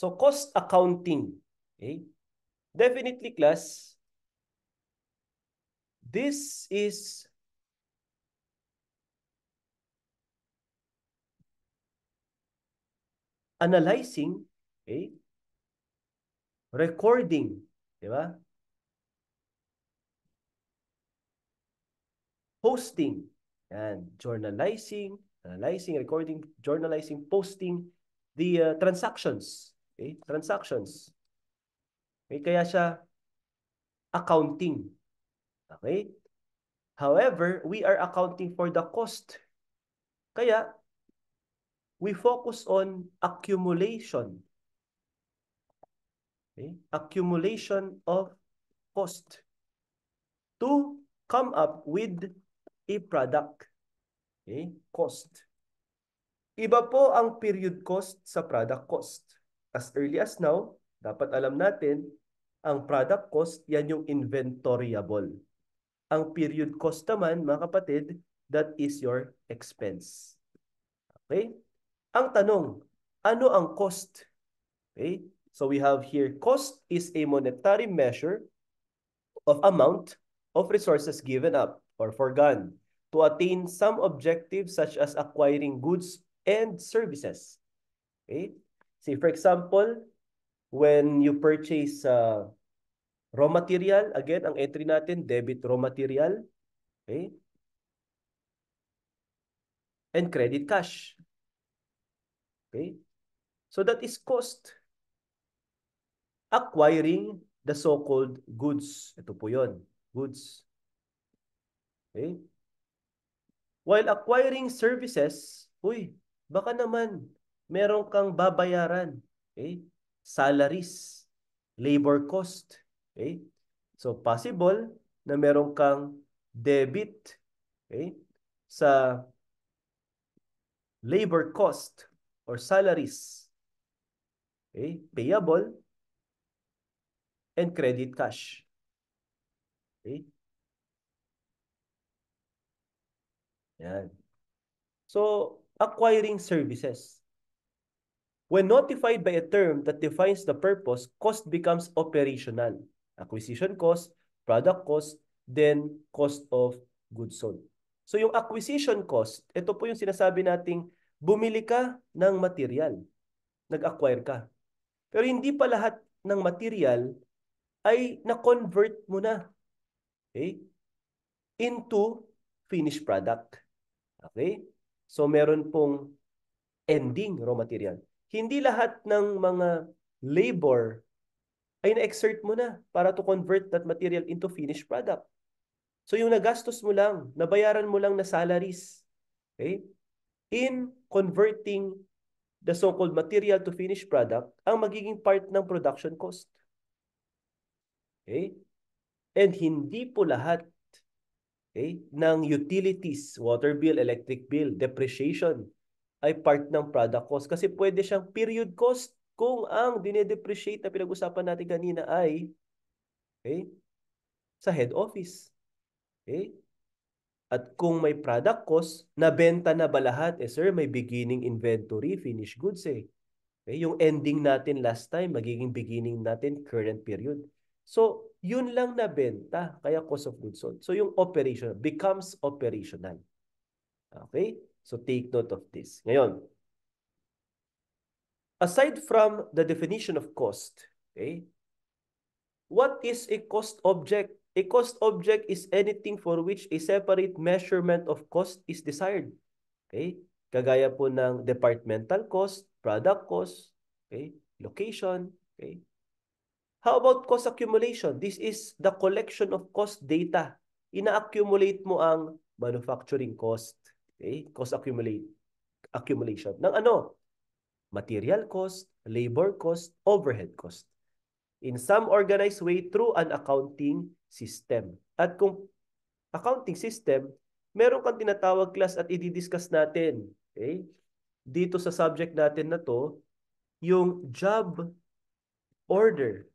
So cost accounting. Okay? Definitely, class, this is analyzing, okay, recording, di ba? Posting, and journalizing, analyzing, recording, journalizing, posting the transactions. Okay? Transactions. Okay? Kaya siya accounting. Okay? However, we are accounting for the cost. Kaya, we focus on accumulation. Okay? Accumulation of cost to come up with a product. Okay? Cost. Iba po ang period cost sa product cost. As early as now, dapat alam natin, ang product cost, yan yung inventoryable. Ang period cost naman, mga kapatid, that is your expense. Okay? Ang tanong, ano ang cost? Okay? So we have here, cost is a monetary measure of amount of resources given up or forgone to attain some objectives such as acquiring goods and services. Okay? Say for example, when you purchase raw material, again, ang entry natin, debit raw material, okay? And credit cash. Okay? So that is cost. Acquiring the so-called goods. Ito po yun. Goods. Okay? While acquiring services, uy, baka naman meron kang babayaran. Okay? Salaries, labor cost. Okay? So possible na meron kang debit, okay, sa labor cost or salaries. Okay? Payable and credit cash. Okay? Yan. So, acquiring services. When notified by a term that defines the purpose, cost becomes operational. Acquisition cost, product cost, then cost of goods sold. So yung acquisition cost, ito po yung sinasabi nating bumili ka ng material, nag-acquire ka. Pero hindi pa lahat ng material ay na-convert mo na, okay, into finished product. Okay? So meron pong ending raw material. Hindi lahat ng mga labor ay na-exert mo na para to convert that material into finished product. So yung nagastos mo lang, nabayaran mo lang na salaries, okay, in converting the so-called material to finished product, ang magiging part ng production cost. Okay? And hindi po lahat, okay, ng utilities, water bill, electric bill, depreciation, ay part ng product cost. Kasi pwede siyang period cost kung ang dinedepreciate na pinag-usapan natin kanina ay, okay, sa head office. Okay? At kung may product cost, nabenta na ba lahat? Eh sir, may beginning inventory, finished goods eh. Okay? Yung ending natin last time, magiging beginning natin current period. So, yun lang nabenta, kaya cost of goods sold. So, yung operation becomes operational. Okay? So, take note of this. Ngayon, aside from the definition of cost, okay, what is a cost object? A cost object is anything for which a separate measurement of cost is desired. Okay? Kagaya po ng departmental cost, product cost, okay, location, okay. How about cost accumulation? This is the collection of cost data. Ina-accumulate mo ang manufacturing cost, okay? Cost accumulation ng ano? Material cost, labor cost, overhead cost. In some organized way through an accounting system. At kung accounting system, meron kang tinatawag class at i-discuss natin. Okay? Dito sa subject natin na to, yung job order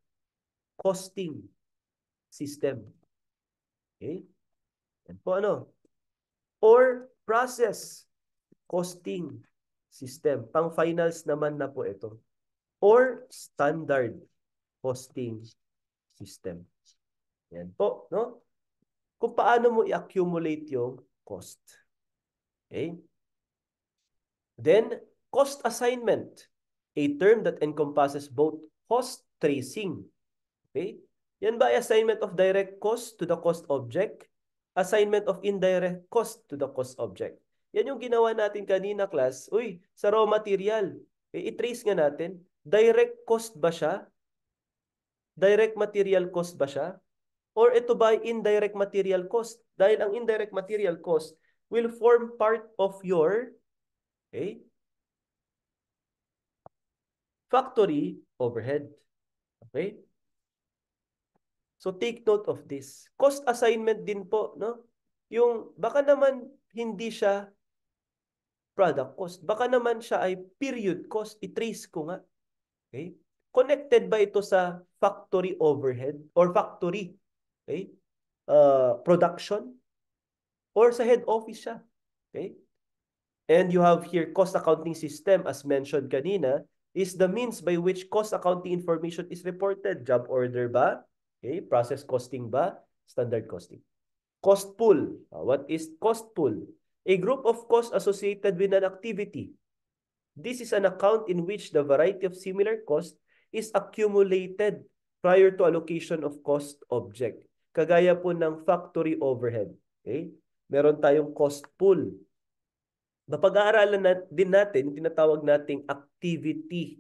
costing system. Okay? Yan po ano? Or process costing system. Pang finals naman na po ito. or standard costing system. Yan po, no? Kung paano mo i-accumulate yung cost. Okay? Then, cost assignment, a term that encompasses both cost tracing. Okay? Yan ba assignment of direct cost to the cost object? Assignment of indirect cost to the cost object. Yan yung ginawa natin kanina, class. Uy, sa raw material, i-trace nga natin, direct cost ba siya? Direct material cost ba siya? Or ito ba indirect material cost? Dahil ang indirect material cost will form part of your factory overhead. Okay? So take note of this. Cost assignment din po, no? Yung baka naman hindi siya product cost. Baka naman siya ay period cost. I-trace ko nga. Okay? Connected ba ito sa factory overhead or factory production or sa head office siya? Okay? And you have here cost accounting system as mentioned kanina is the means by which cost accounting information is reported. Job order ba? Okay, process costing ba? Standard costing. Cost pool. What is cost pool? A group of costs associated with an activity. This is an account in which the variety of similar costs is accumulated prior to allocation of cost object. Kagaya po ng factory overhead. Okay? Meron tayong cost pool. Mapag-aaralan din natin tinatawag nating activity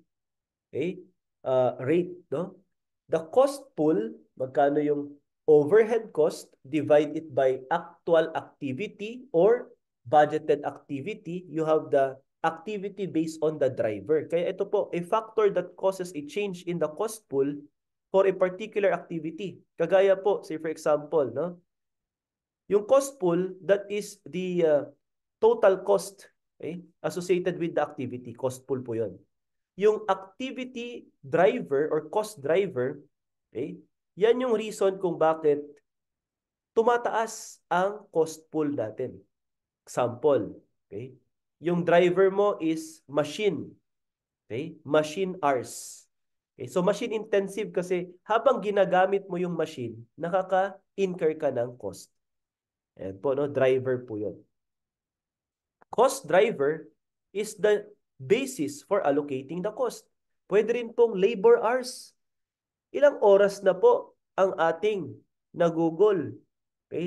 rate. No? The cost pool, magkano yung overhead cost, divide it by actual activity or budgeted activity. You have the activity based on the driver. Kaya ito po, a factor that causes a change in the cost pool for a particular activity. Kagaya po, say for example, no? Yung cost pool, that is the total cost associated with the activity. Cost pool po yun. Yung activity driver or cost driver, yan yung reason kung bakit tumataas ang cost pool natin. Example, yung driver mo is machine. Machine hours. So machine intensive kasi habang ginagamit mo yung machine, nakaka-incur ka ng cost. Ayan po, no? Driver po yun. Cost driver is the basis for allocating the cost. Pwede rin pong labor hours. Ilang oras na po ang ating nagugol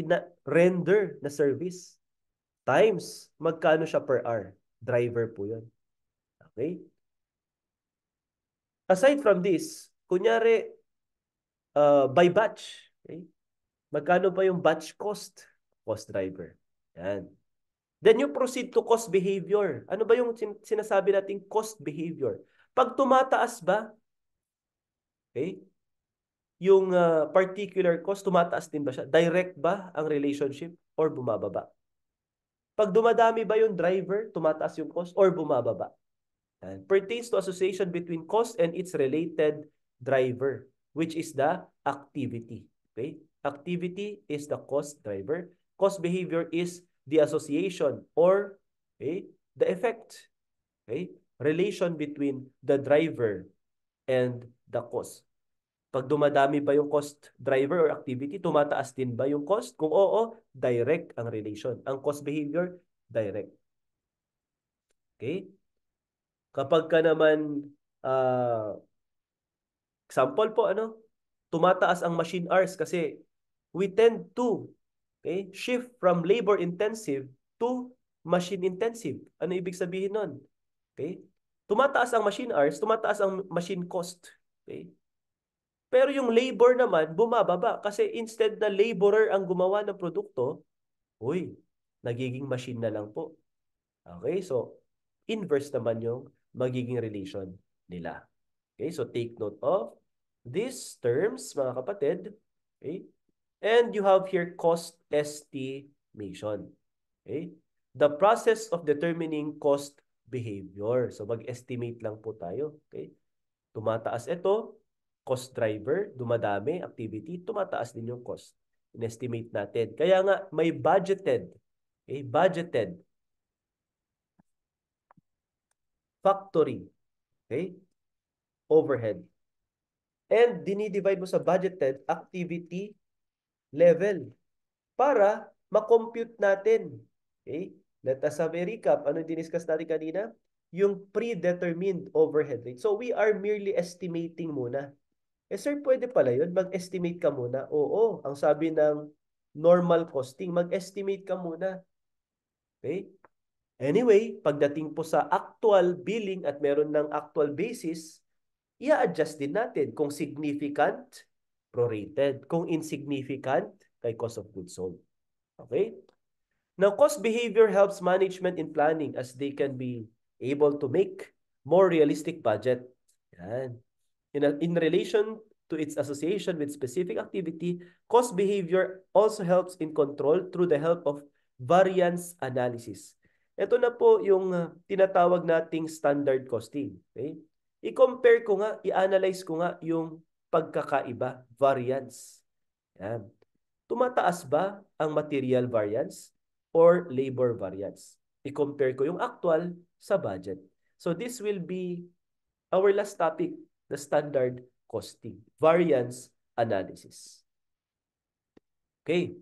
na render na service times magkano siya per hour. Driver po yun. Okay? Aside from this, kunyari by batch. Magkano pa yung batch cost? Cost driver. Yan. Then you proceed to cost behavior. Ano ba yung sinasabi nating cost behavior? Pag tumataas ba, yung particular cost, tumataas din ba siya? Direct ba ang relationship or bumababa? Pag dumadami ba yung driver, tumataas yung cost or bumababa? And pertains to association between cost and its related driver, which is the activity. Okay? Activity is the cost driver. Cost behavior is the association or the effect. Relation between the driver and the cost. Pag dumadami ba yung cost driver or activity, tumataas din ba yung cost? Kung oo, direct ang relation. Ang cost behavior, direct. Okay? Kapag ka naman, example po, tumataas ang machine hours kasi we tend to shift from labor intensive to machine intensive. Ano ibig sabihin nun? Tumataas ang machine hours, tumataas ang machine cost. Pero yung labor naman, bumababa. Kasi instead na laborer ang gumawa ng produkto, nagiging machine na lang po. Okay, so inverse naman yung magiging relation nila. Okay, so take note of these terms, mga kapatid. Okay, and you have here cost estimation. Okay, the process of determining cost behavior. So mag-estimate lang po tayo. Okay, tumataas ito, cost driver, dumadami, activity, tumataas din yung cost. In-estimate natin. Kaya nga, may budgeted, budgeted factory, overhead. And dinidivide mo sa budgeted activity level para makompute natin. Okay? Let us have a recap. Ano diniscuss natin kanina? Yung predetermined overhead rate. So we are merely estimating muna. Eh sir, pwede pala yun? Mag-estimate ka muna? Oo, ang sabi ng normal costing, mag-estimate ka muna. Okay? Anyway, pagdating po sa actual billing at meron ng actual basis, i-adjust din natin. Kung significant, prorated. Kung insignificant, kay cost of goods sold. Okay? Now, cost behavior helps management in planning as they can be able to make more realistic budget. Yan. In relation to its association with specific activity, cost behavior also helps in control through the help of variance analysis. Ito na po yung tinatawag nating standard costing. Okay? I-compare ko nga, i-analyze ko nga yung pagkakaiba, variance. Yan. Tumataas ba ang material variance or labor variance? I-compare ko yung actual sa budget. So this will be our last topic, the standard costing, variance analysis. Okay.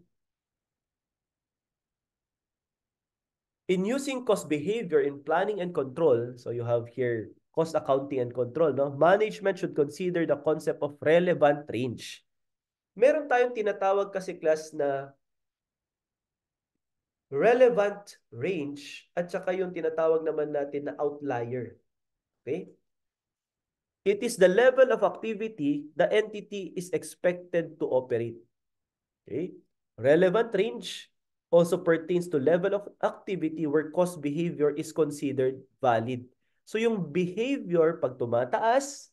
In using cost behavior in planning and control, so you have here cost accounting and control, no? Management should consider the concept of relevant range. Meron tayong tinatawag kasi class na relevant range at saka yung tinatawag naman natin na outlier. Okay? It is the level of activity the entity is expected to operate. Okay? Relevant range also pertains to level of activity where cost behavior is considered valid. So yung behavior, pag tumataas,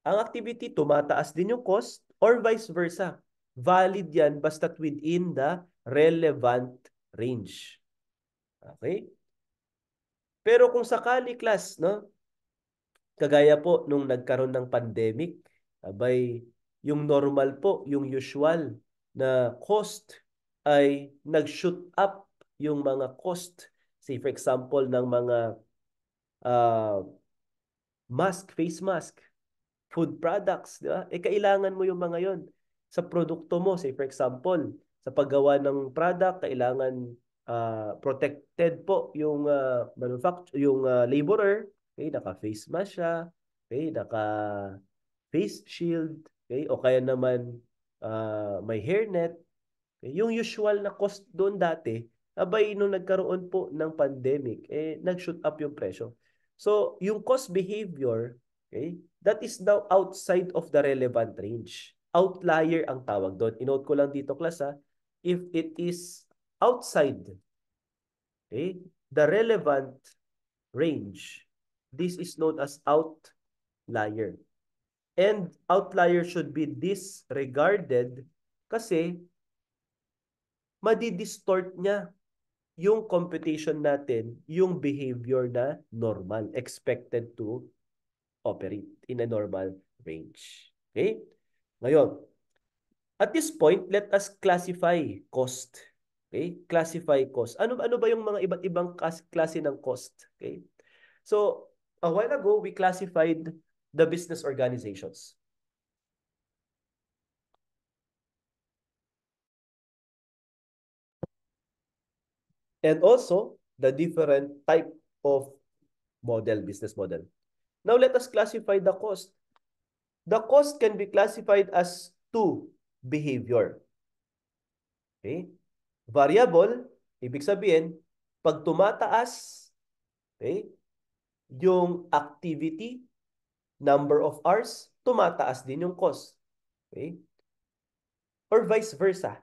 ang activity, tumataas din yung cost or vice versa. Valid yan basta't within the relevant range. Okay? Pero kung sakali class, no? Kagaya po nung nagkaroon ng pandemic, abay yung normal po, yung usual na cost ay nag-shoot up yung mga cost. Say for example ng mga uh, mask, face mask, food products, di ba? Eh kailangan mo yung mga yon sa produkto mo. Say for example, sa paggawa ng product, kailangan protected po yung yung laborer. Okay, naka-face mask siya. Okay, naka-face shield. Okay, o kaya naman may hairnet. Okay, yung usual na cost doon dati, abay nung nagkaroon po ng pandemic, eh nag-shoot up yung presyo. So, yung cost behavior, okay, that is now outside of the relevant range. Outlier ang tawag doon. Inote ko lang dito, class, ha? If it is outside, okay, the relevant range, this is known as outlier. And outlier should be disregarded kasi madidistort niya yung computation natin, yung behavior na normal, expected to operate in a normal range. Okay? Ngayon, at this point, let us classify cost. Okay? Classify cost. Ano ba yung mga iba't ibang klase ng cost? Okay? So, a while ago, we classified the business organizations. And also, the different type of business model. Now, let us classify the cost. The cost can be classified as two behavior. Okay? Variable, ibig sabihin, pag tumataas, okay, yung activity, number of hours, tumataas din yung cost. Okay? Or vice versa.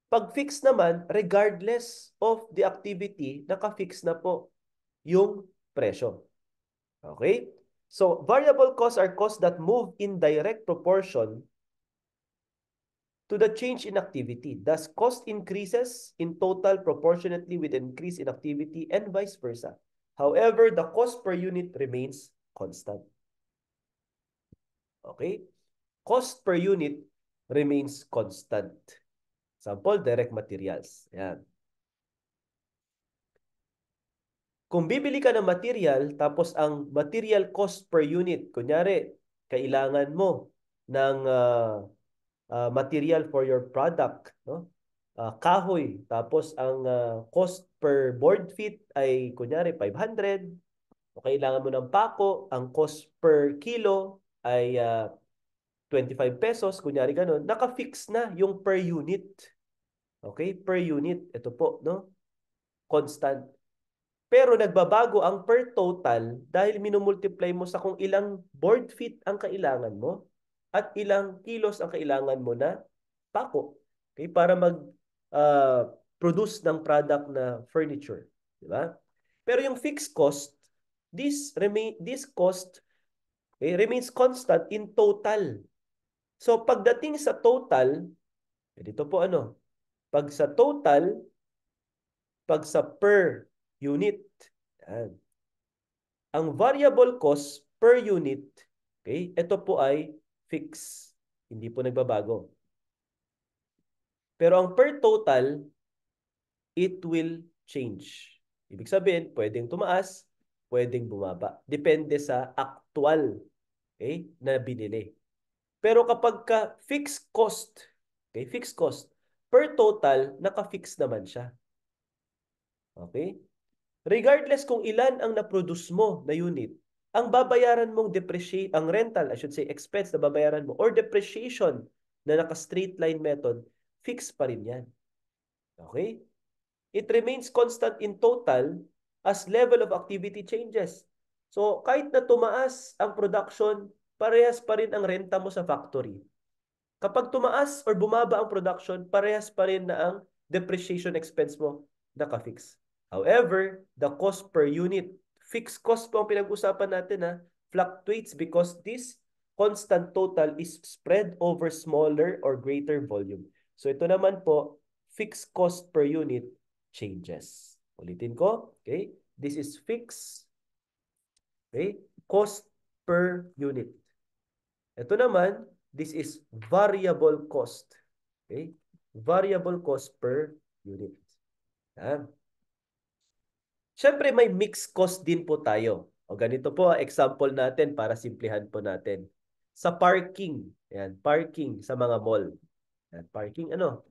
Pag fixed naman, regardless of the activity, naka-fix na po yung presyo. Okay? So, variable costs are costs that move in direct proportion to the change in activity. Thus, cost increases in total proportionately with increase in activity and vice versa. However, the cost per unit remains constant. Okay? Cost per unit remains constant. Example, direct materials. Ayan. Kung bibili ka ng material, tapos ang material cost per unit, kunyari, kailangan mo ng material for your product, no? Kahoy, tapos ang cost per board feet ay kunyari 500. O kailangan mo ng pako, ang cost per kilo ay 25 pesos, kunyari ganun. Naka-fix na yung per unit. Okay? Per unit. Ito po, no? Constant. Pero nagbabago ang per total dahil minumultiply mo sa kung ilang board feet ang kailangan mo at ilang kilos ang kailangan mo na pako. Okay? Para produce ng product na furniture. Di ba? Pero yung fixed cost, this cost remains constant in total. So pagdating sa total, dito po ano, pag sa total, pag sa per unit, yan. Ang variable cost per unit, okay, ito po ay fixed. Hindi po nagbabago. Pero ang per total, it will change. Ibig sabihin, pwedeng tumaas, pwedeng bumaba. Depende sa actual, okay, na binili. Pero kapag ka fixed cost, okay, fixed cost, per total, naka-fix naman siya. Okay? Regardless kung ilan ang na-produce mo na unit, ang babayaran mong ang rental, I should say, expense na babayaran mo, or depreciation na naka-straight line method, fixed pa rin yan. Okay? It remains constant in total as level of activity changes. So, kahit na tumaas ang production, parehas pa rin ang renta mo sa factory. Kapag tumaas or bumaba ang production, parehas pa rin na ang depreciation expense mo naka-fix. However, the cost per unit, fixed cost po ang pinag-usapan natin, fluctuates because this constant total is spread over smaller or greater volume. So ito naman po, fixed cost per unit changes. Ulitin ko, okay? This is fixed, okay? Cost per unit. Ito naman, this is variable cost. Okay? Variable cost per unit. Yan. Siyempre, may mixed cost din po tayo. O ganito po, example natin para simplihan po natin. Sa parking. Yan, parking sa mga mall. Yan, parking ano?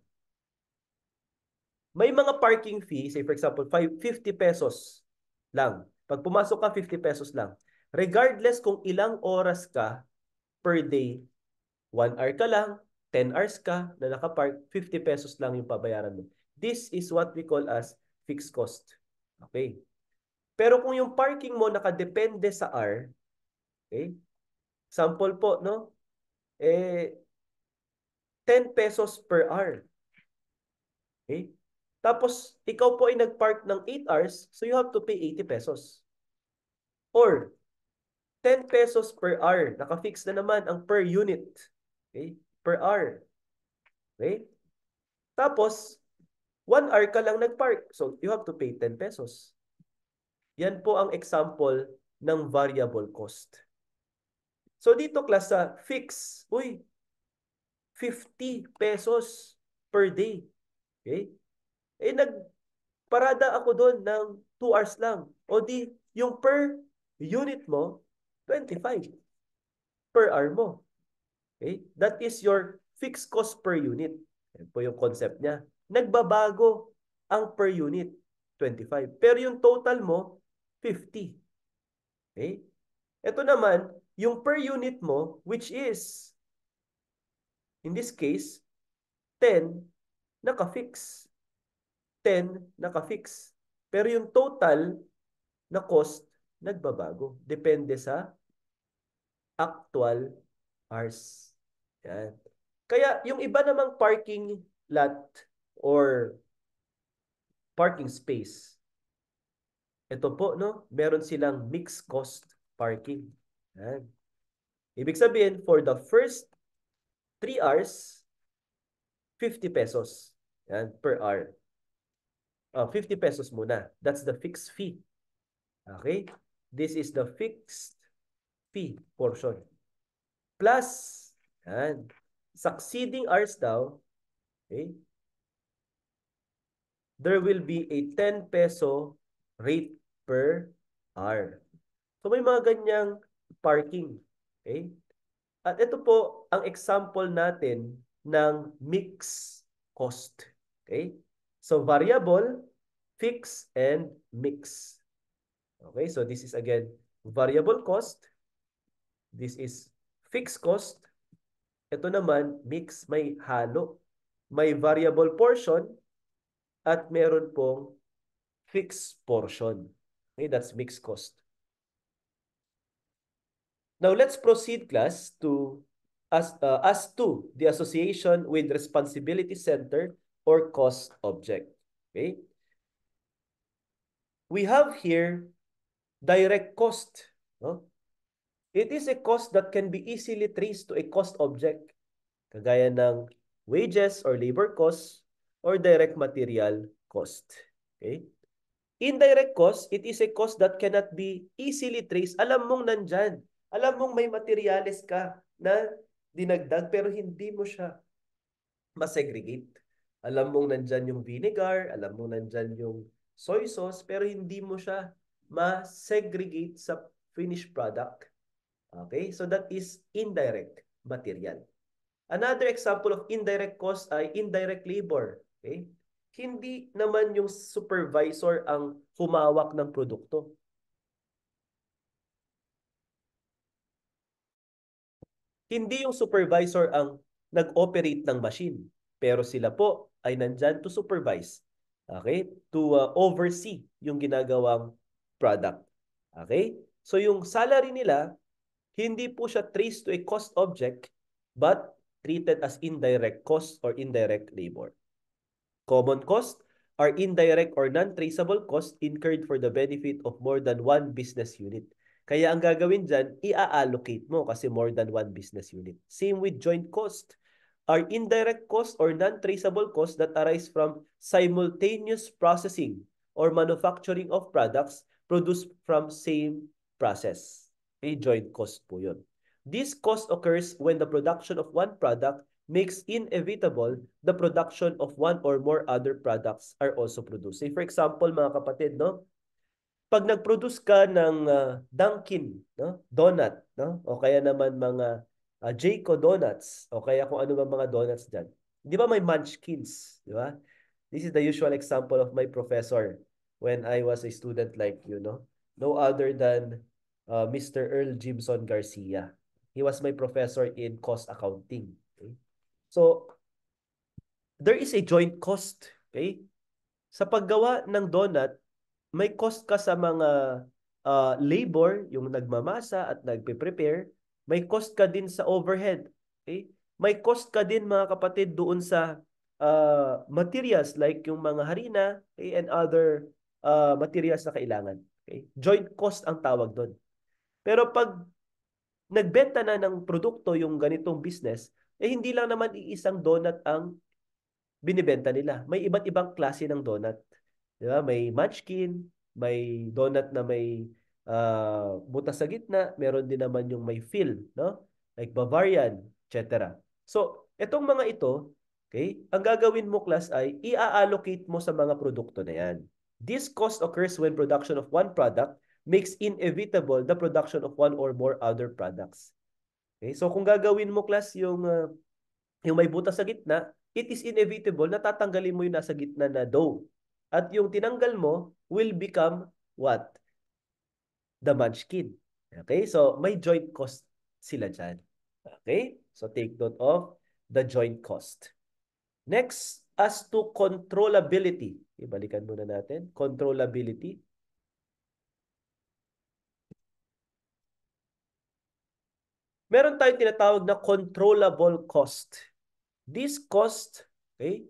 May mga parking fee, say for example, 50 pesos lang. Pag pumasok ka, 50 pesos lang. Regardless kung ilang oras ka per day, 1 hour ka lang, 10 hours ka na nakapark, 50 pesos lang yung pabayaran mo. This is what we call as fixed cost. Okay? Pero kung yung parking mo nakadepende sa hour, okay? Sample po, no? 10 pesos per hour. Okay? Tapos, ikaw po ay nagpark ng 8 hours, so you have to pay 80 pesos. Or, 10 pesos per hour. Naka-fix na naman ang per unit. Okay? Per hour. Okay? Tapos, 1 hour ka lang nagpark. So, you have to pay 10 pesos. Yan po ang example ng variable cost. So, dito class sa fix. Uy, 50 pesos per day. Okay? Nagparada ako doon ng 2 hours lang. O di, yung per unit mo, 25 per hour mo. Okay? That is your fixed cost per unit. Yan po yung concept niya. Nagbabago ang per unit, 25. Pero yung total mo, 50. Okay? Ito naman, yung per unit mo, which is, in this case, 10, naka-fix. 10, naka-fix. Pero yung total na cost, nagbabago. Depende sa actual hours. Yan. Kaya yung iba namang parking lot or parking space, ito po, no? Meron silang mixed cost parking. Yan. Ibig sabihin, for the first 3 hours, 50 pesos. Yan, per hour. 50 pesos muna. That's the fixed fee. Okay? This is the fixed fee portion. Plus, yan, succeeding hours daw, okay, there will be a 10 peso rate per hour. So may mga ganyang parking. Okay? At ito po ang example natin ng mixed cost. Okay? So variable, fixed, and mix. Okay, so this is again variable cost. This is fixed cost. Ito naman, mix, may halo. May variable portion at meron pong fixed portion. Okay, that's mixed cost. Now, let's proceed, class, to as to the association with responsibility center or cost object. Okay? We have here direct cost. No? It is a cost that can be easily traced to a cost object, kagaya ng wages or labor costs or direct material cost. Okay? Indirect cost, it is a cost that cannot be easily traced. Alam mong nandyan. Alam mong may materials ka na dinagdag pero hindi mo siya masegregate. Alam mong nandyan yung vinegar, alam mong nandyan yung soy sauce, pero hindi mo siya masegregate sa finished product. Okay? So that is indirect material. Another example of indirect cost ay indirect labor. Okay? Hindi naman yung supervisor ang humawak ng produkto. Hindi yung supervisor ang nag-operate ng machine. Pero sila po ay nandyan to supervise. Okay? To oversee yung ginagawang product. Okay? So yung salary nila, hindi po siya traced to a cost object, but treated as indirect cost or indirect labor. Common cost are indirect or non-traceable costs incurred for the benefit of more than one business unit. Kaya ang gagawin dyan, i-allocate mo kasi more than one business unit. Same with joint cost. Are indirect costs or non-traceable costs that arise from simultaneous processing or manufacturing of products produced from same process. Okay, joint cost po yun. This cost occurs when the production of one product makes inevitable the production of one or more other products are also produced. Say for example, mga kapatid, no? Pag nag-produce ka ng Dunkin, no? Donut, no? O kaya naman mga Jayco Donuts, o kaya kung ano ba mga donuts dyan. Di ba may Munchkins, di ba? This is the usual example of my professor when I was a student like you, no? No other than Mr. Earl Jimson Garcia. He was my professor in cost accounting. Okay? So, there is a joint cost. Okay? Sa paggawa ng donut, may cost ka sa mga labor, yung nagmamasa at nagpe-prepare. May cost ka din sa overhead. Okay? May cost ka din, mga kapatid, doon sa materials like yung mga harina, okay, and other materials na kailangan. Okay? Joint cost ang tawag doon. Pero pag nagbenta na ng produkto yung ganitong business, eh hindi lang naman iisang donut ang binibenta nila. May iba't ibang klase ng donut. Di ba? May munchkin, may donut na may butas sa gitna, meron din naman yung may fill, no? Like Bavarian, etc. So, itong mga ito, okay, ang gagawin mo, class, ay i-allocate mo sa mga produkto na yan. This cost occurs when production of one product makes inevitable the production of one or more other products. Okay? So, kung gagawin mo, class, yung may butas sa gitna, it is inevitable na tatanggalin mo yung nasa gitna na dough. At yung tinanggal mo will become what? The munchkin. Okay? So, may joint cost sila dyan. Okay? So, take note of the joint cost. Next, as to controllability. Ibalikan muna natin. Controllability. Meron tayong tinatawag na controllable cost. This cost, okay,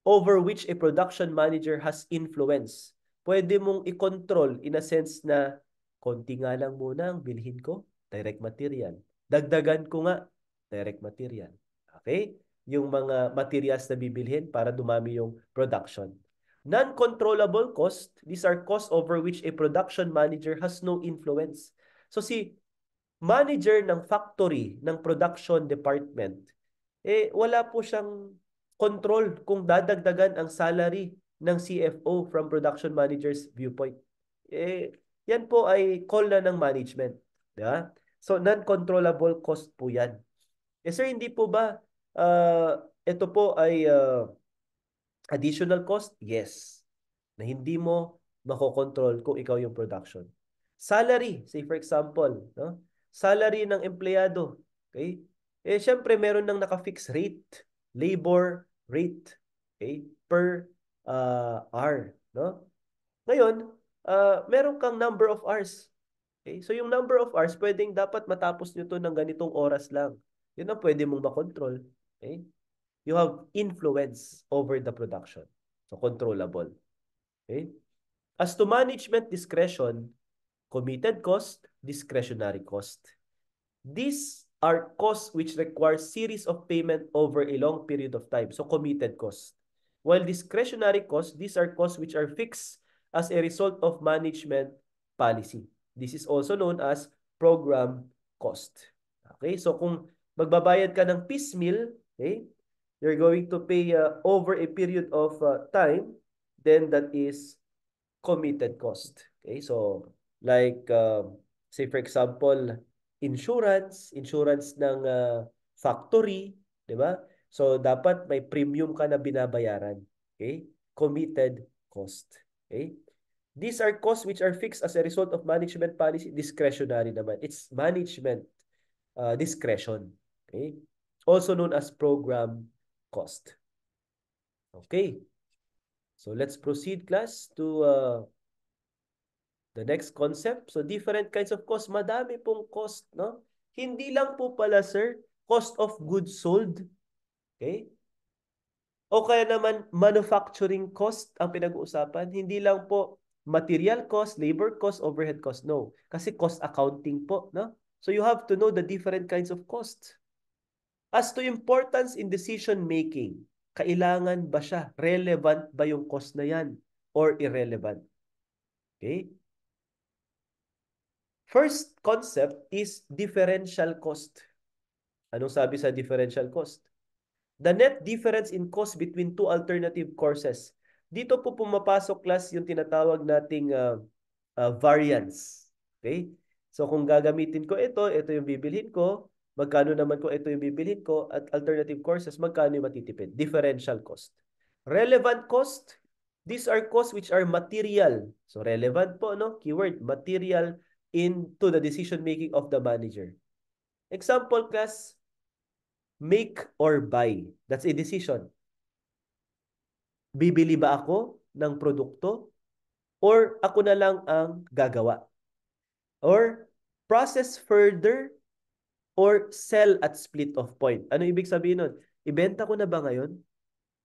over which a production manager has influence. Pwede mong i-control in a sense na konti nga lang muna ang bilhin ko, direct material. Dagdagan ko nga, direct material. Okay? Yung mga materials na bibilhin para dumami yung production. Non-controllable cost, these are costs over which a production manager has no influence. So si manager ng factory, ng production department, wala po siyang control kung dadagdagan ang salary ng CFO from production manager's viewpoint. Yan po ay call na ng management. Diba? So, non-controllable cost po yan. Eh sir, hindi po ba ito po ay additional cost? Yes. Na hindi mo makokontrol kung ikaw yung production. Salary, say for example, no? Salary ng empleyado, okay? Eh syempre meron ng naka-fix rate, labor rate, okay? Per hour, no? Ngayon, meron kang number of hours. Okay? So yung number of hours, pwedeng dapat matapos nyo to ng ganitong oras lang. Yun ang pwede mong makontrol. Okay? You have influence over the production. So controllable. Okay? As to management discretion, committed cost, discretionary cost. These are costs which require series of payment over a long period of time. So committed cost. While discretionary costs, these are costs which are fixed as a result of management policy. This is also known as program cost. Okay? So kung magbabayad ka ng piecemeal, okay, you're going to pay over a period of time, then that is committed cost. Okay? So like say for example, insurance ng factory, 'di ba? So dapat may premium ka na binabayaran. Okay? Committed cost. Okay? These are costs which are fixed as a result of management policy. Discretionary naman. It's management discretion. Okay? Also known as program cost. Okay. So let's proceed, class, to the next concept. So different kinds of cost. Madami pong cost, no? Hindi lang po pala, sir, cost of goods sold. Okay? O kaya naman manufacturing cost ang pinag-uusapan. Hindi lang po material cost, labor cost, overhead cost. No. Kasi cost accounting po, no? So you have to know the different kinds of costs. As to importance in decision making, kailangan ba siya? Relevant ba yung cost na yan? Or irrelevant? Okay? First concept is differential cost. Anong sabi sa differential cost? The net difference in cost between two alternative courses. Dito po pumapasok, class, yung tinatawag nating variance. Okay? So kung gagamitin ko ito yung bibilhin ko, magkano naman kung ito yung bibilhin ko, at alternative courses, magkano yung matitipid? Differential cost. Relevant cost, these are costs which are material. So relevant po, no? Keyword, material into the decision making of the manager. Example, class, make or buy. That's a decision. Bibili ba ako ng produkto or ako na lang ang gagawa? Or process further or sell at split of point. Ano ibig sabihin nun? Ibenta ko na ba ngayon?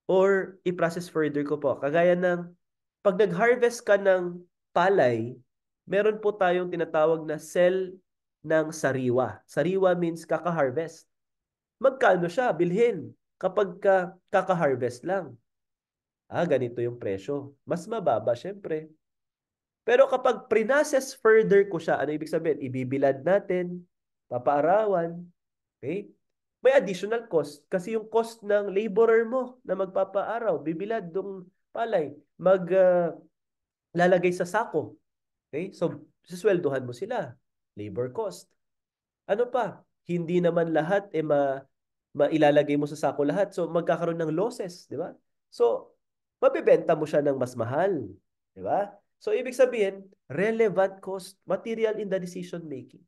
Or i-process further ko po? Kagaya ng pag nag-harvest ka ng palay, meron po tayong tinatawag na sell ng sariwa. Sariwa means kaka-harvest. Magkano siya bilhin kapag kaka-harvest lang? Ganito yung presyo. Mas mababa, syempre. Pero kapag pre-process further ko siya, ano ibig sabihin? Ibibilad natin, papaarawan, okay? May additional cost. Kasi yung cost ng laborer mo na magpapaaraw, bibilad yung palay, lalagay sa sako. Okay? So, sisweldohan mo sila. Labor cost. Ano pa? Hindi naman lahat mailalagay mo sa sako lahat. So, magkakaroon ng losses, di ba? So, mabibenta mo siya ng mas mahal. Di ba? So, ibig sabihin, relevant cost, material in the decision making.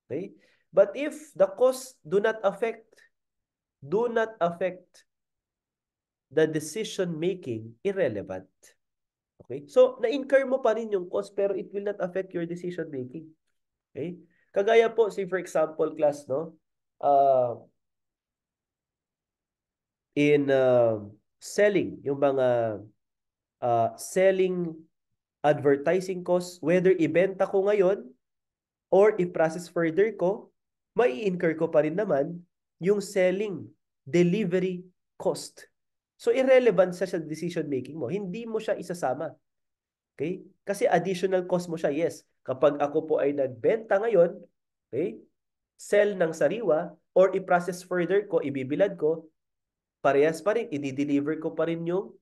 Okay? But if the cost do not affect the decision making, irrelevant. Okay? So, na-incur mo pa rin yung cost pero it will not affect your decision making. Okay? Kagaya po, say for example, class, no? In selling, yung mga selling advertising costs, whether ibenta ko ngayon or i-process further ko, mai-incur ko pa rin naman yung selling delivery cost. So, irrelevant sa decision making mo. Hindi mo siya isasama. Okay? Kasi additional cost mo siya. Yes, kapag ako po ay nagbenta ngayon, okay, sell ng sariwa, or i-process further ko, ibibilad ko, parehas pa rin, i-deliver ko pa rin yung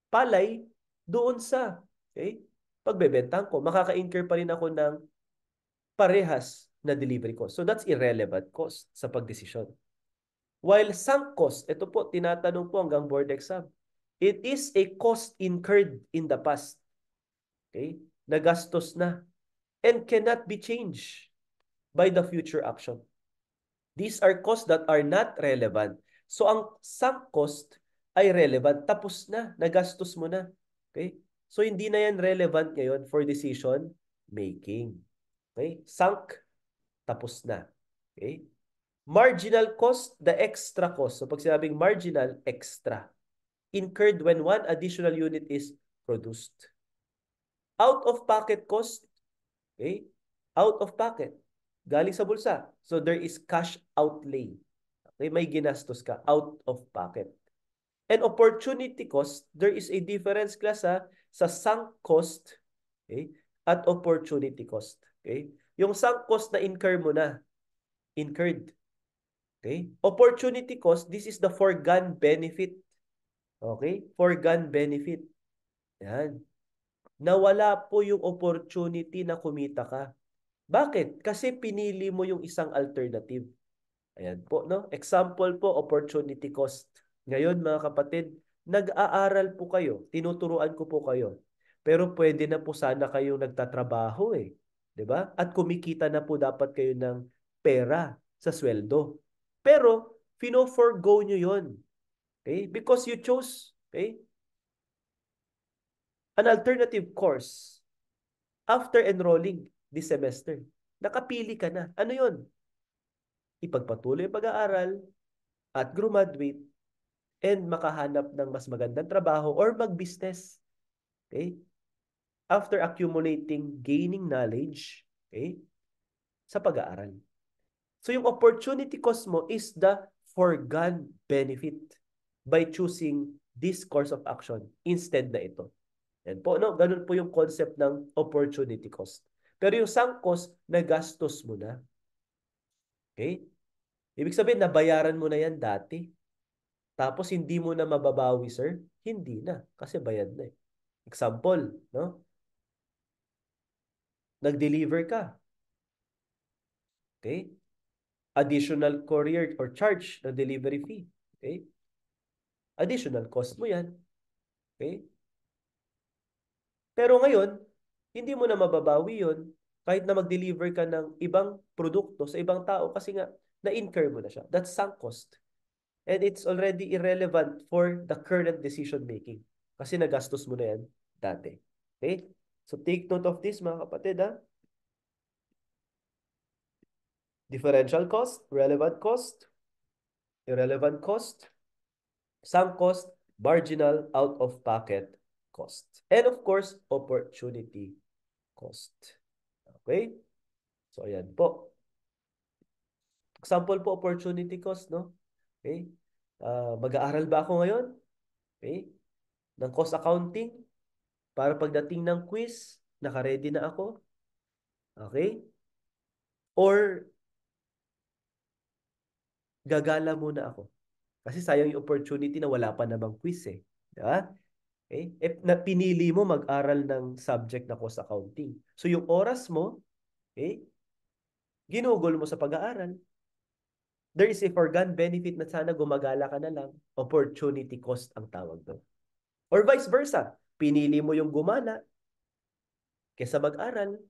palay doon sa, okay, pagbebentahan ko. Makaka-incur pa rin ako ng parehas na delivery cost. So that's irrelevant cost sa pagdesisyon. While sunk cost, ito po, tinatanong po hanggang board exam. It is a cost incurred in the past. Okay? Nagastos na. And cannot be changed by the future action. These are costs that are not relevant. So ang sunk cost ay relevant. Tapos na. Nagastos mo na. Okay? So hindi na yan relevant ngayon for decision making. Okay? Sunk, tapos na. Okay? Marginal cost, the extra cost. So pag sinabing marginal, extra. Incurred when one additional unit is produced. Out-of-pocket cost, okay? Out of pocket. Galing sa bulsa. So there is cash outlay. Okay, may ginastos ka out of pocket. And opportunity cost, there is a difference class sa sunk cost, okay, at opportunity cost. Okay? Yung sunk cost na incur mo na, incurred. Okay? Opportunity cost, this is the foregone benefit. Okay? Foregone benefit. Yan. Nawala po yung opportunity na kumita ka. Bakit? Kasi pinili mo yung isang alternative. Ayan po, no? Example po, opportunity cost. Ngayon, mga kapatid, nag-aaral po kayo. Tinuturuan ko po kayo. Pero pwede na po sana kayong nagtatrabaho eh. 'Di ba? At kumikita na po dapat kayo ng pera sa sweldo. Pero, fino-forgo nyo yun. Okay? Because you chose, okay, an alternative course after enrolling this semester. Nakapili ka na. Ano yun? Ipagpatuloy ang pag-aaral at graduate and makahanap ng mas magandang trabaho or mag-business. Okay? After accumulating, gaining knowledge, okay, sa pag-aaral. So yung opportunity cost mo is the foregone benefit by choosing this course of action instead na ito. Yan po, no? Ganun po yung concept ng opportunity cost. Pero yung sunk cost, nagastos mo na. Okay? Ibig sabihin, nabayaran mo na yan dati. Tapos hindi mo na mababawi, sir? Hindi na. Kasi bayad na eh. Example, no? Nag-deliver ka. Okay? Additional courier or charge na delivery fee. Okay? Additional cost mo yan. Okay? Pero ngayon, hindi mo na mababawi yun kahit na mag-deliver ka ng ibang produkto sa ibang tao kasi nga na-incur mo na siya. That's sunk cost. And it's already irrelevant for the current decision making. Kasi nagastos mo na yan dati. Okay? So take note of this mga kapatid ha. Differential cost, relevant cost, irrelevant cost, sunk cost, marginal, out-of-pocket cost. And of course, opportunity cost. Okay? So ayan po. Example po, opportunity cost, no? Okay? Mag-aaral ba ako ngayon? Okay? Ng cost accounting? Para pagdating ng quiz, naka-ready na ako? Okay? Or gagala muna ako? Kasi sayang yung opportunity na wala pa namang quiz eh. Di ba? Okay? Pinili mo mag-aral ng subject na cost accounting. So yung oras mo, okay, ginugol mo sa pag-aaral. There is a foregone benefit na sana gumagala ka na lang. Opportunity cost ang tawag doon. Or vice versa. Pinili mo yung gumala kaysa mag-aral.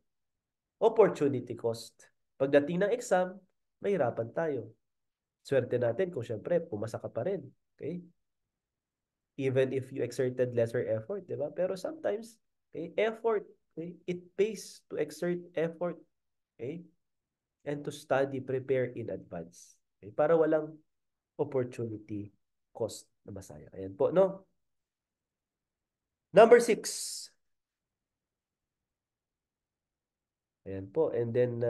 Opportunity cost. Pagdating ng exam, mahirapan tayo. Swerte natin kung syempre, pumasa ka pa rin. Okay? Even if you exerted lesser effort, di ba? Pero sometimes, okay, effort, okay, it pays to exert effort, okay? And to study, prepare in advance. Okay? Para walang opportunity cost na masaya. Ayan po, no? Number 6. Ayan po. And then,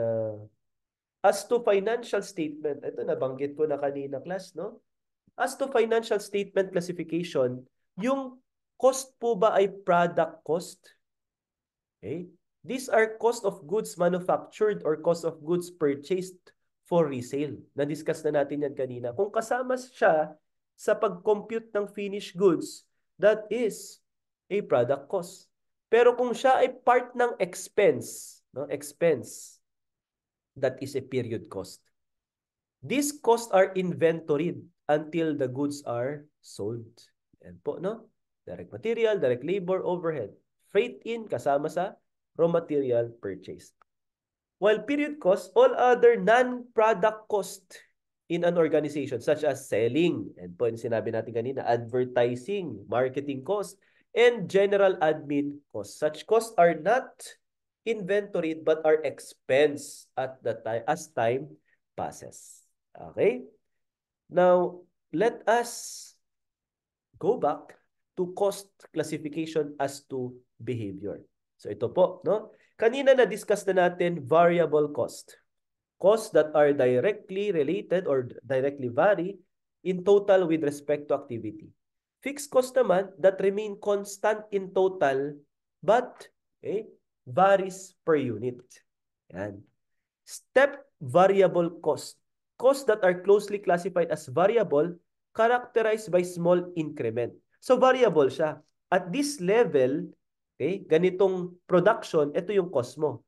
as to financial statement, ito nabanggit ko na kanina class, no? As to financial statement classification, yung cost po ba ay product cost? Okay? These are cost of goods manufactured or cost of goods purchased for resale. Na-discuss na natin yan kanina. Kung kasama siya sa pag-compute ng finished goods, that is a product cost. Pero kung siya ay part ng expense, no? Expense, that is a period cost. These costs are inventoried until the goods are sold. Yan po, no? Direct material, direct labor, overhead. Freight in kasama sa raw material purchase. While period costs, all other non-product cost in an organization such as selling, and po yung sinabi natin kanina, advertising, marketing cost, and general admin costs. Such costs are not inventoried but are expense at the time as time passes. Okay? Now, let us go back to cost classification as to behavior. So ito po, no? Kanina na-discuss na natin variable cost. Costs that are directly related or directly vary in total with respect to activity. Fixed cost naman that remain constant in total but varies per unit. Yan. Step variable cost. Costs that are closely classified as variable characterized by small increment. So variable siya. At this level, ganitong production, ito yung cost mo.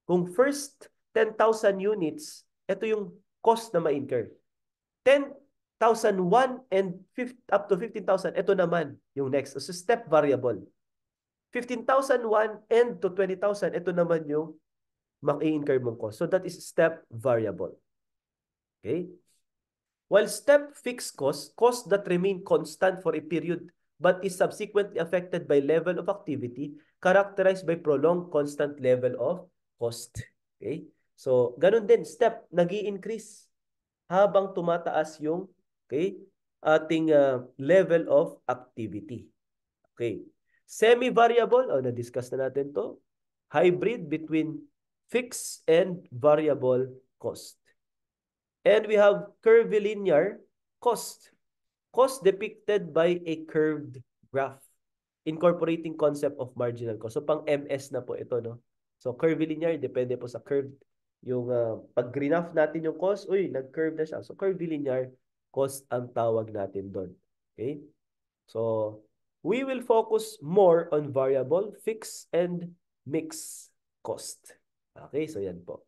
Kung first 10,000 units, ito yung cost na ma-incur. 10,001 and up to 15,000, ito naman yung next. So step variable. 15,001 and to 20,000, ito naman yung ma-incur mong cost. So that is step variable. Okay? While step fixed cost that remain constant for a period but is subsequently affected by level of activity, characterized by prolonged constant level of cost. Okay? So, ganun din, step, nag-i-increase habang tumataas yung ating level of activity. Okay. Semi-variable, na-discuss na natin to. Hybrid between fixed and variable cost. And we have curvilinear cost. Cost depicted by a curved graph incorporating concept of marginal cost. So pang MS na po ito, no? So curvilinear, depende po sa curve. Yung pag graph natin yung cost, nag-curve na siya. So curvilinear cost ang tawag natin doon. Okay? So we will focus more on variable, fixed, and mixed cost. Okay, so yan po.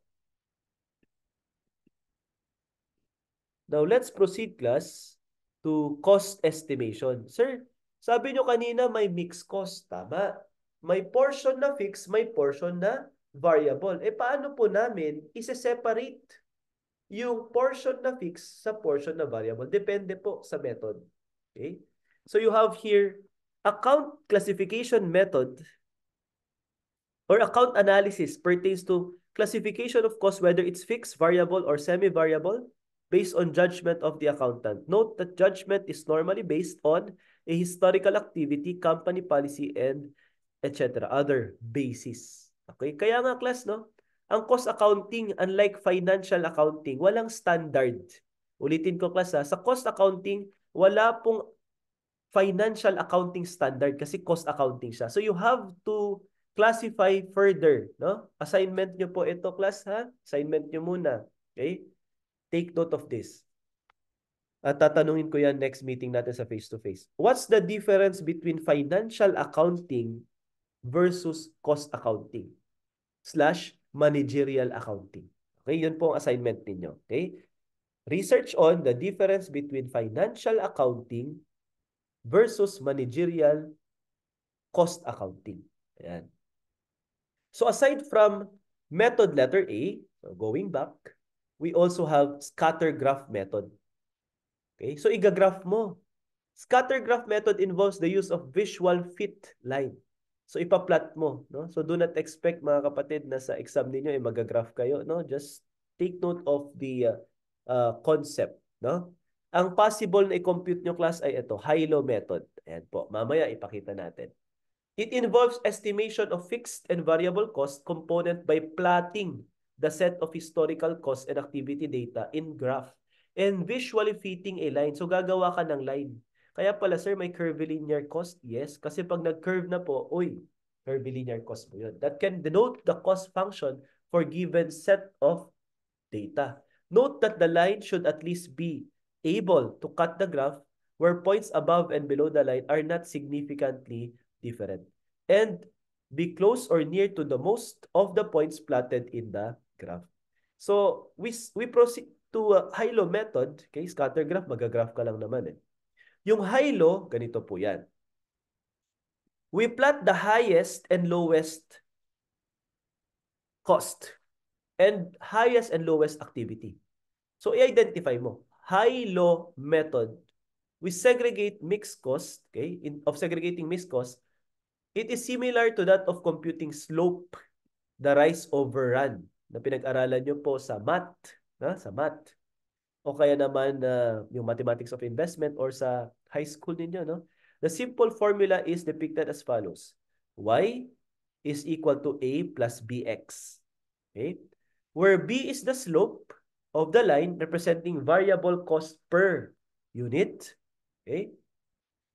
Now, let's proceed, class, to cost estimation. Sir, sabi nyo kanina may mixed cost. Tama. May portion na fixed, may portion na variable. Paano po namin ise-separate yung portion na fixed sa portion na variable? Depende po sa method. Okay? So, you have here account classification method or account analysis pertains to classification of cost, whether it's fixed, variable, or semi-variable, based on judgment of the accountant. Note that judgment is normally based on a historical activity, company policy, and etc. Other basis. Okay? Kaya nga, class, no? Ang cost accounting, unlike financial accounting, walang standard. Ulitin ko, class, ha? Sa cost accounting, wala pong financial accounting standard kasi cost accounting siya. So you have to classify further, no? Assignment nyo po ito, class, ha? Assignment nyo muna. Okay? Take note of this. At tatanungin ko yan next meeting natin sa face-to-face. What's the difference between financial accounting versus cost accounting / managerial accounting? Okay, yun po ang assignment ninyo. Okay? Research on the difference between financial accounting versus managerial cost accounting. Ayan. So aside from method letter A, so going back, we also have scatter graph method. Okay? So igagraph mo. Scatter graph method involves the use of visual fit line. So ipa-plot mo, no? So do not expect, mga kapatid, na sa exam niyo magagraph kayo, no? Just take note of the concept, no? Ang possible na i-compute nyo, class, ay ito, high-low method. Ayan po, mamaya ipakita natin. It involves estimation of fixed and variable cost component by plotting the set of historical cost and activity data in graph and visually fitting a line. So gagawa ka ng line. Kaya pala, sir, may curvilinear cost? Yes, kasi pag nag-curve na po, curvilinear cost mo yun. That can denote the cost function for given set of data. Note that the line should at least be able to cut the graph where points above and below the line are not significantly different and be close or near to the most of the points plotted in the graph. So we proceed. to high-low method, okay, scatter graph, magagraph ka lang naman eh. Yung high-low, ganito po yan. We plot the highest and lowest cost and highest and lowest activity. So, i-identify mo. High-low method. We segregate mixed cost, okay, of segregating mixed cost. It is similar to that of computing slope, the rise over run, na pinag-aralan nyo po sa math, sa math. O kaya naman yung mathematics of investment or sa high school ninyo, no? The simple formula is depicted as follows. Y is equal to A plus BX. Okay? Where B is the slope of the line representing variable cost per unit. Okay?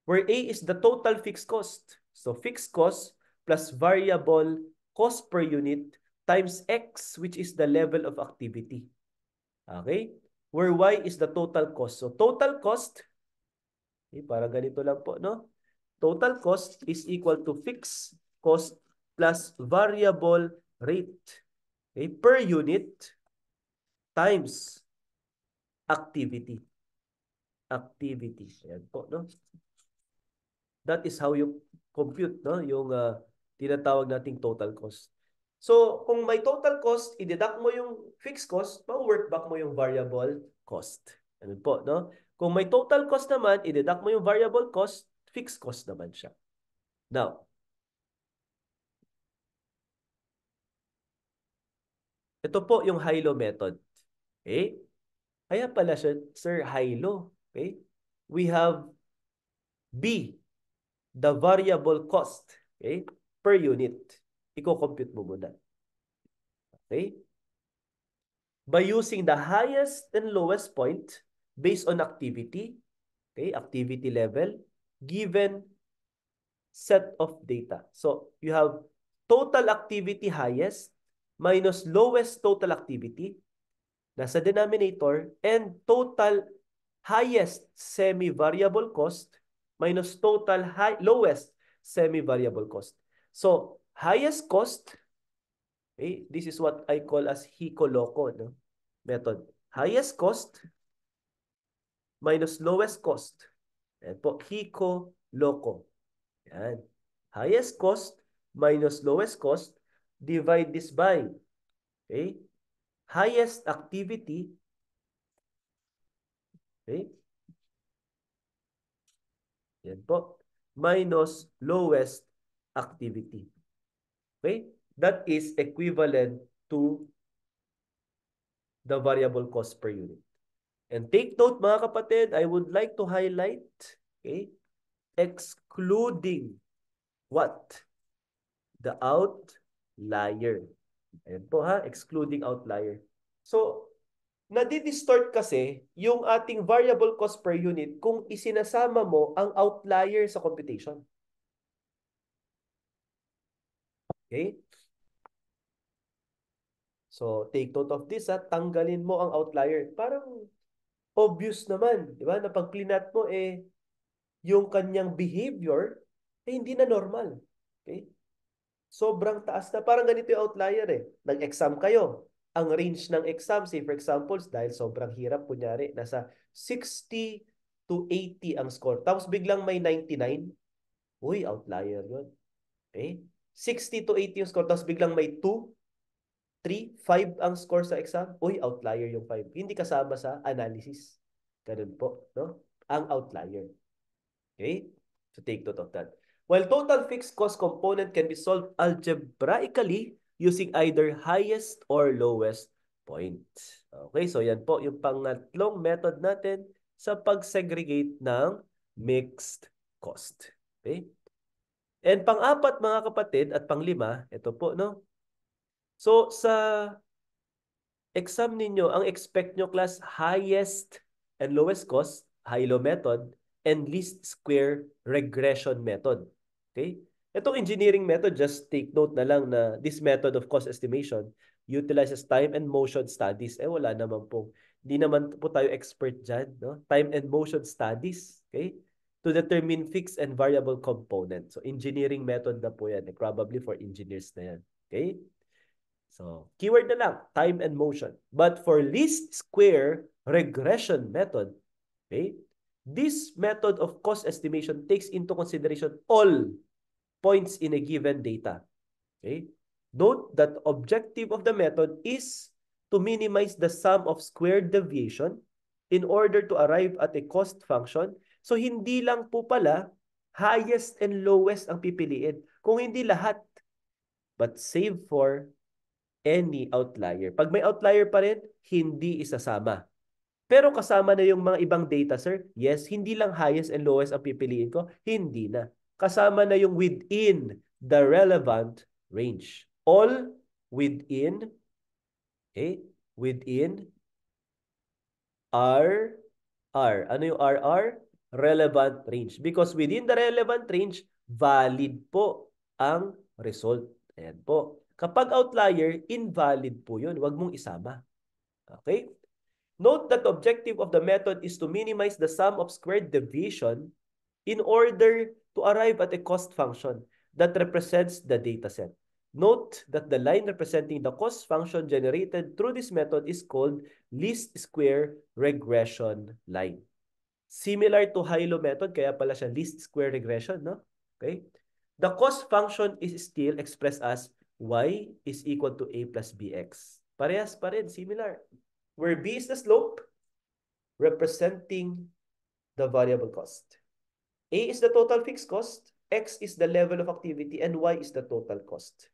Where A is the total fixed cost. So fixed cost plus variable cost per unit times X, which is the level of activity. Okay? Where Y is the total cost. So total cost, okay, para ganito lang po, no? Total cost is equal to fixed cost plus variable rate, okay, per unit times activity. Activity. Ayan po, no? That is how you compute, no? Yung tinatawag nating total cost. So, kung may total cost, i-deduct mo yung fixed cost, ma-work back mo yung variable cost. Ano po, no? Kung may total cost naman, i-deduct mo yung variable cost, fixed cost naman siya. Now, ito po yung high-low method. Okay? Kaya pala siya, sir, high-low. Okay? We have B, the variable cost, okay, per unit. Iko-compute mo muna. Okay? By using the highest and lowest point based on activity, okay, activity level, given set of data. So, you have total activity highest minus lowest total activity nasa denominator and total highest semi-variable cost minus total lowest semi-variable cost. So, highest cost, okay, this is what I call as Hiko-Loco, no? Method. Highest cost minus lowest cost. Ayan po, Hiko-Loco. Yan. Highest cost minus lowest cost, divide this by, okay, highest activity, okay, yan po, minus lowest activity. Okay? That is equivalent to the variable cost per unit. And take note mga kapatid, I would like to highlight, okay, excluding what? The outlier. Ayan po ha, excluding outlier. So, nadi-distort kasi yung ating variable cost per unit kung isinasama mo ang outlier sa computation. Okay? So, take note of this ha, tanggalin mo ang outlier. Parang obvious naman, di ba? Na pag plinat mo, yung kanyang behavior, hindi na normal. Okay? Sobrang taas na. Parang ganito yung outlier eh. Nag-exam kayo. Ang range ng exam, say for example, dahil sobrang hirap, kunyari, nasa 60 to 80 ang score. Tapos biglang may 99. Uy, outlier yun. Okay? 60 to 80 yung score. Tapos biglang may 2, 3, 5 ang score sa exam. Uy, outlier yung 5. Hindi kasama sa analysis. Ganun po, no? Ang outlier. Okay? So take note of that. While total fixed cost component can be solved algebraically using either highest or lowest point. Okay, so yan po yung pangatlong method natin sa pag-segregate ng mixed cost. Okay? And pang-apat mga kapatid at pang-lima, ito po, no? So sa exam ninyo, ang expect nyo class highest and lowest cost, high-low method, and least square regression method. Okay? Itong engineering method, just take note na lang na this method of cost estimation utilizes time and motion studies. Wala naman po. Hindi naman po tayo expert dyan. No? Time and motion studies. Okay? To determine fixed and variable components. So, engineering method na po yan. Probably for engineers na yan. Okay? So, keyword na lang, time and motion. But for least square regression method, okay, this method of cost estimation takes into consideration all points in a given data. Okay? Note that objective of the method is to minimize the sum of squared deviation in order to arrive at a cost function. So, hindi lang po pala highest and lowest ang pipiliin. Kung hindi lahat, but save for any outlier. Pag may outlier pa rin, hindi isasama. Pero kasama na yung mga ibang data, sir? Yes, hindi lang highest and lowest ang pipiliin ko. Hindi na. Kasama na yung within the relevant range. All within, okay, within R. Ano yung RR? Relevant range. Because within the relevant range, valid po ang result. Ayan po. Kapag outlier, invalid po yun. Huwag mong isama. Okay? Note that the objective of the method is to minimize the sum of squared deviation in order to arrive at a cost function that represents the dataset. Note that the line representing the cost function generated through this method is called least square regression line. Similar to Hilo method, kaya pala siya least square regression, no? Okay? The cost function is still expressed as y is equal to a plus bx. Parehas pa rin, similar. Where b is the slope, representing the variable cost. A is the total fixed cost, x is the level of activity, and y is the total cost.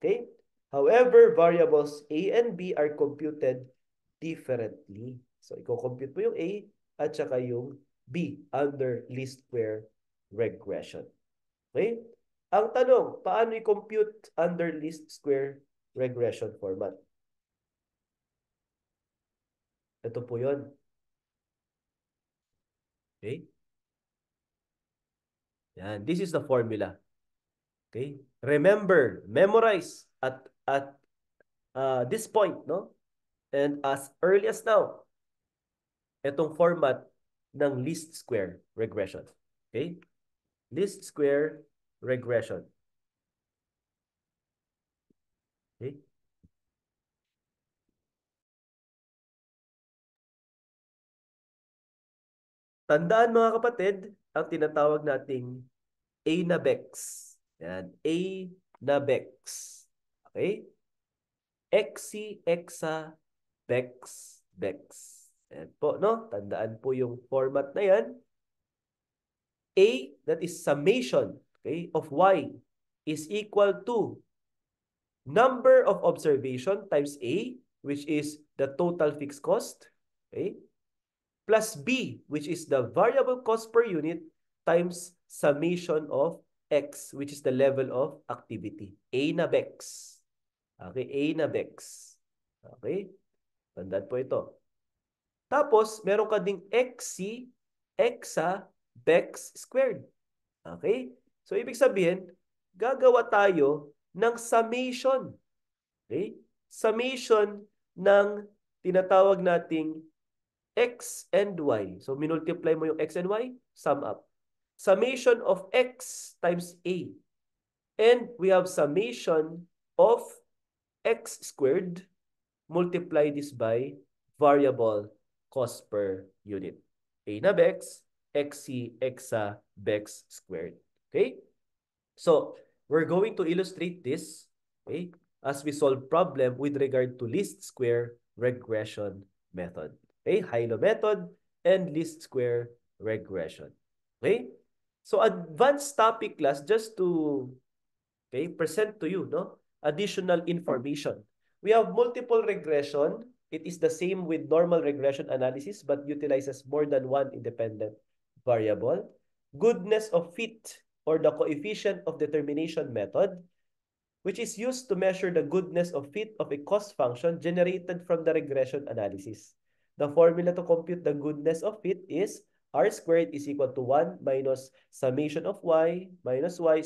Okay? However, variables A and B are computed differently. So, i-compute mo yung A at saka yung B under least square regression. Okay? Ang tanong, paano i-compute under least square regression format? Ito po yun. Okay? Yan. This is the formula. Okay? Remember, memorize at this point, no? And as early as now, itong format ng least square regression. Okay? Least square regression. Okay? Tandaan mga kapatid, ang tinatawag nating A na Bex. Yan. A na Bex. Okay? Exi, Exa, Bex, Bex. Yan po, no? Tandaan po yung format na yan. A, that is summation, okay, of y is equal to number of observation times A, which is the total fixed cost, okay, plus B, which is the variable cost per unit, times summation of X, which is the level of activity. A na Bex. Okay, A na Bex. Okay, tandaan po ito. Tapos, meron ka ding XC, Exa, Bex squared. Okay? So, ibig sabihin, gagawa tayo ng summation. Okay? Summation ng tinatawag nating X and Y. So, minultiply mo yung X and Y, sum up. Summation of X times A. And we have summation of X squared. Multiply this by variable cost per unit. A na Bex, XC, Exa, Bex squared. Okay? So, we're going to illustrate this, okay, as we solve problem with regard to least square regression method. Okay? Hilo method and least square regression. Okay? So, advanced topic class, just to, okay, present to you, no, additional information. We have multiple regression. It is the same with normal regression analysis but utilizes more than one independent variable. Goodness of fit or the coefficient of determination method, which is used to measure the goodness of fit of a cost function generated from the regression analysis. The formula to compute the goodness of fit is r squared is equal to 1 minus summation of y minus y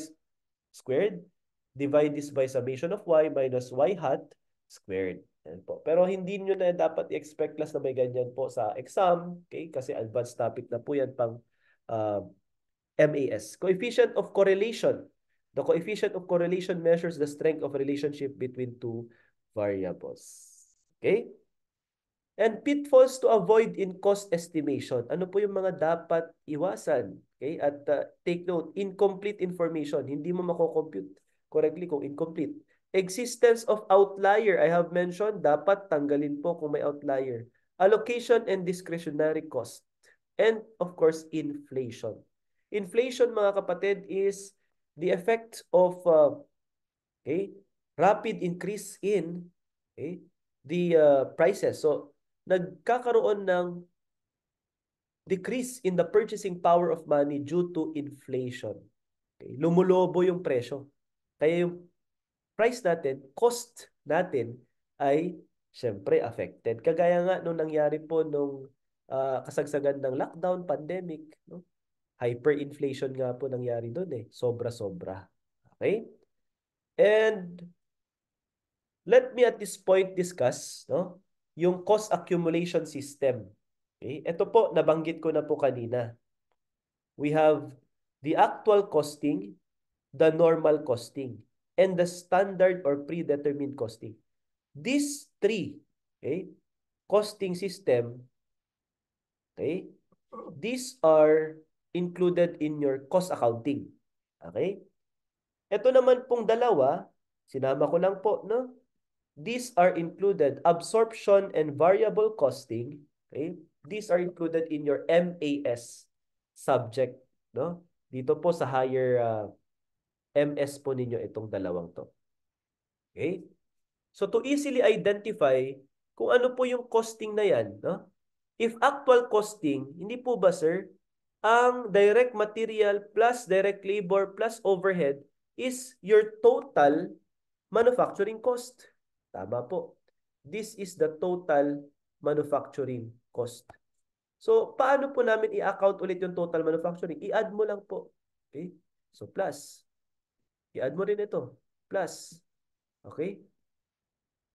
squared. Divide this by summation of y minus y hat squared. Yan po. Pero hindi nyo na dapat i-expect class na may ganyan po sa exam. Okay? Kasi advanced topic na po yan pang MAS. Coefficient of correlation. The coefficient of correlation measures the strength of relationship between two variables. Okay? And pitfalls to avoid in cost estimation. Ano po yung mga dapat iwasan? Okay? At take note, incomplete information. Hindi mo mako-compute correctly kung incomplete. Existence of outlier. I have mentioned, dapat tanggalin po kung may outlier. Allocation and discretionary cost. And of course, inflation. Inflation, mga kapatid, is the effect of okay, rapid increase in the prices. So, nagkakaroon ng decrease in the purchasing power of money due to inflation. Okay? Lumulobo yung presyo. Kaya yung price natin, cost natin ay syempre affected. Kagaya nga nung nangyari po nung kasagsagan ng lockdown, pandemic, no? Hyperinflation nga po nangyari doon eh. Sobra-sobra. Okay? And let me at this point discuss, no, yung cost accumulation system. Okay? Ito po, nabanggit ko na po kanina. We have the actual costing, the normal costing, and the standard or predetermined costing. These three, okay, costing system, okay, these are included in your cost accounting. Okay? Ito naman pong dalawa, sinama ko lang po, no? These are included, absorption and variable costing. Okay? These are included in your MAS subject. No? Dito po sa higher MS po ninyo itong dalawang to. Okay? So to easily identify kung ano po yung costing na yan, no? If actual costing, hindi po ba sir, ang direct material plus direct labor plus overhead is your total manufacturing cost. Tama po. This is the total manufacturing cost. So, paano po namin i-account ulit yung total manufacturing? I-add mo lang po. Okay? So, plus. I-add mo rin ito. Plus. Okay?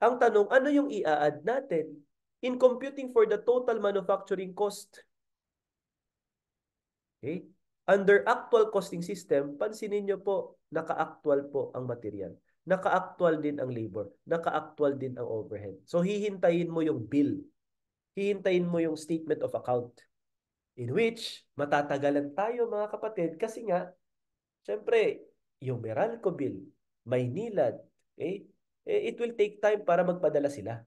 Ang tanong, ano yung i-add natin? In computing for the total manufacturing cost, okay, under actual costing system, pansinin nyo po, naka-actual po ang material. Naka-actual din ang labor. Naka-actual din ang overhead. So, hihintayin mo yung bill. Hihintayin mo yung statement of account. In which, matatagalan tayo mga kapatid kasi nga, syempre, yung Meralco bill, Maynilad, it will take time para magpadala sila.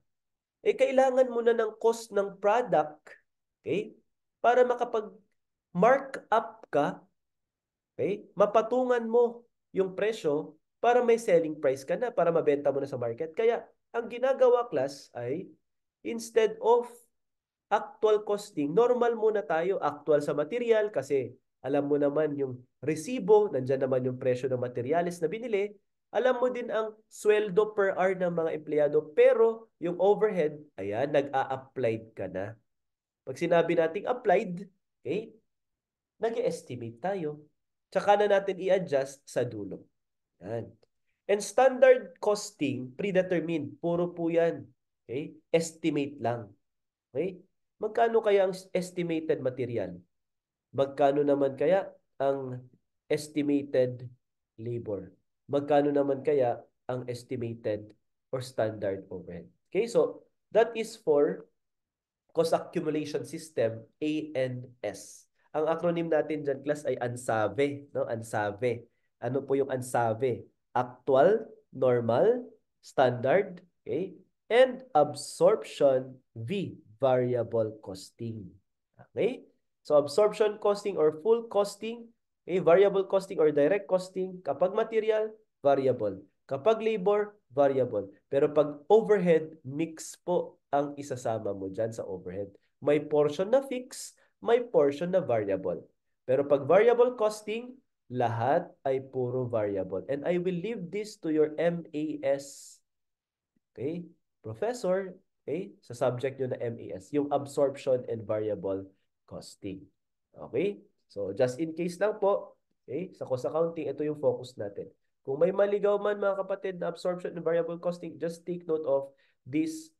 Kailangan mo na ng cost ng product, okay, para makapag-mark up ka, okay, mapatungan mo yung presyo para may selling price ka na, para mabenta mo na sa market. Kaya, ang ginagawa class ay, instead of actual costing, normal muna tayo, actual sa material kasi alam mo naman yung resibo, nandyan naman yung presyo ng materials na binili, alam mo din ang sweldo per hour ng mga empleyado, pero yung overhead, ayan, nag-a-applied ka na. Pag sinabi nating applied, okay, nag-estimate tayo. Tsaka na natin i-adjust sa dulo. Yan. And standard costing, predetermined, puro po yan. Okay? Estimate lang. Okay? Magkano kaya ang estimated material? Magkano naman kaya ang estimated labor? Magkano naman kaya ang estimated or standard overhead? Okay, so that is for cost accumulation system, ANS. Ang acronym natin dyan, class, ay ANSAVE. No? ANSAVE. Ano po yung ANSAVE? Actual, normal, standard, okay? And absorption, V, variable costing. Okay? So absorption costing or full costing, okay? Variable costing or direct costing, kapag material, variable. Kapag labor, variable. Pero pag overhead, mix po ang isasama mo dyan sa overhead. May portion na fixed, may portion na variable. Pero pag variable costing, lahat ay puro variable. And I will leave this to your MAS, okay, professor, okay, sa subject nyo na MAS, yung absorption and variable costing. Okay? So, just in case lang po, okay, sa cost accounting, ito yung focus natin. Kung may maligaw man mga kapatid na absorption and variable costing, just take note of this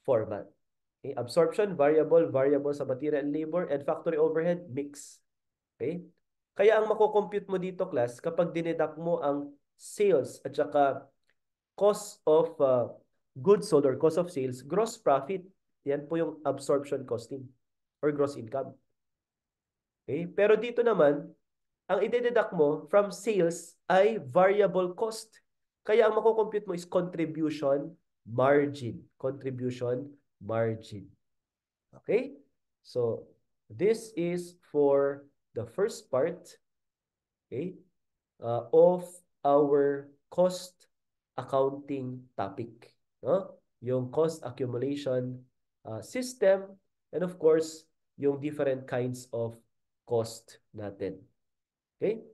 format. Okay? Absorption, variable, variable sa material and labor, and factory overhead, mix. Okay? Kaya ang mako-compute mo dito, class, kapag dineduct mo ang sales at saka cost of goods sold or cost of sales, gross profit. Yan po yung absorption costing or gross income. Okay? Pero dito naman, ang ide-deduct mo from sales ay variable cost. Kaya ang mako-compute mo is contribution margin. Contribution margin. Okay? So, this is for the first part, okay, of our cost accounting topic. No? Yung cost accumulation system, and of course, yung different kinds of cost natin. Okay?